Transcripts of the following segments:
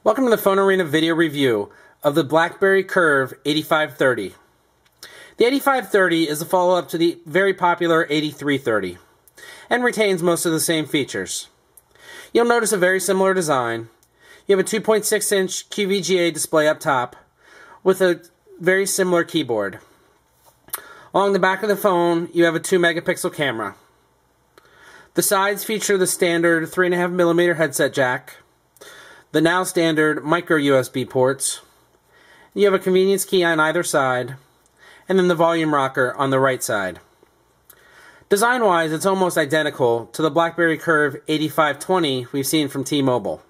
Welcome to the Phone Arena video review of the BlackBerry Curve 8530. The 8530 is a follow-up to the very popular 8330 and retains most of the same features. You'll notice a very similar design. You have a 2.6-inch QVGA display up top with a very similar keyboard. Along the back of the phone, you have a 2-megapixel camera. The sides feature the standard 3.5mm headset jack, the now standard micro USB ports. You have a convenience key on either side, and then the volume rocker on the right side. Design-wise, it's almost identical to the BlackBerry Curve 8520 we've seen from T-Mobile.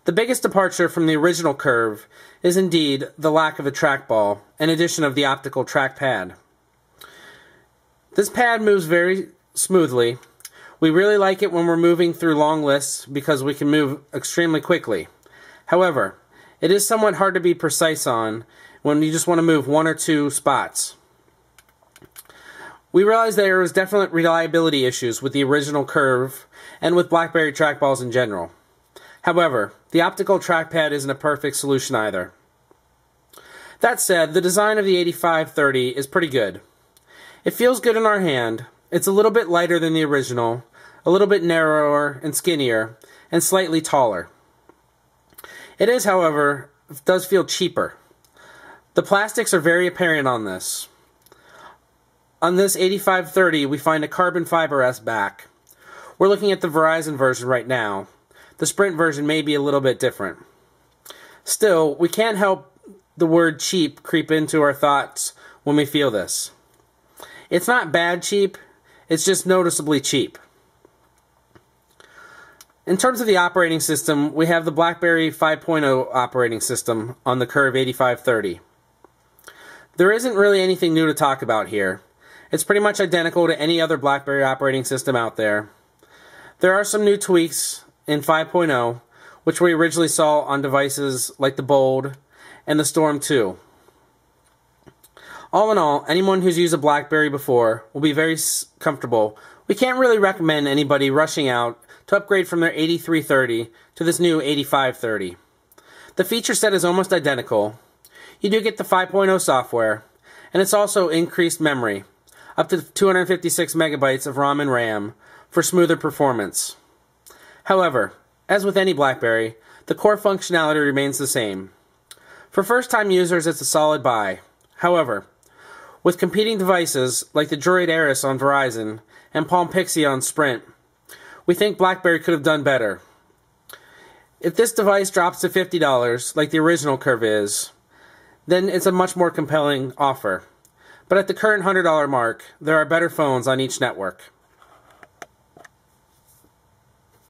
The biggest departure from the original Curve is indeed the lack of a trackball, in addition of the optical trackpad. This pad moves very smoothly. We really like it when we're moving through long lists because we can move extremely quickly. However, it is somewhat hard to be precise on when you just want to move one or two spots. We realized there was definite reliability issues with the original Curve and with BlackBerry trackballs in general. However, the optical trackpad isn't a perfect solution either. That said, the design of the 8530 is pretty good. It feels good in our hand. It's a little bit lighter than the original, a little bit narrower and skinnier, and slightly taller. It is, however, does feel cheaper. The plastics are very apparent on this. On this 8530, we find a carbon fiber S back. We're looking at the Verizon version right now. The Sprint version may be a little bit different. Still, we can't help the word cheap creep into our thoughts when we feel this. It's not bad cheap, it's just noticeably cheap. In terms of the operating system, we have the BlackBerry 5.0 operating system on the Curve 8530. There isn't really anything new to talk about here. It's pretty much identical to any other BlackBerry operating system out there. There are some new tweaks in 5.0, which we originally saw on devices like the Bold and the Storm 2. All in all, anyone who's used a BlackBerry before will be very comfortable. We can't really recommend anybody rushing out to upgrade from their 8330 to this new 8530. The feature set is almost identical. You do get the 5.0 software, and it's also increased memory, up to 256 megabytes of ROM and RAM for smoother performance. However, as with any BlackBerry, the core functionality remains the same. For first-time users, it's a solid buy. However, with competing devices like the Droid Aris on Verizon and Palm Pixie on Sprint, we think BlackBerry could have done better. If this device drops to $50, like the original Curve is, then it's a much more compelling offer. But at the current $100 mark, there are better phones on each network.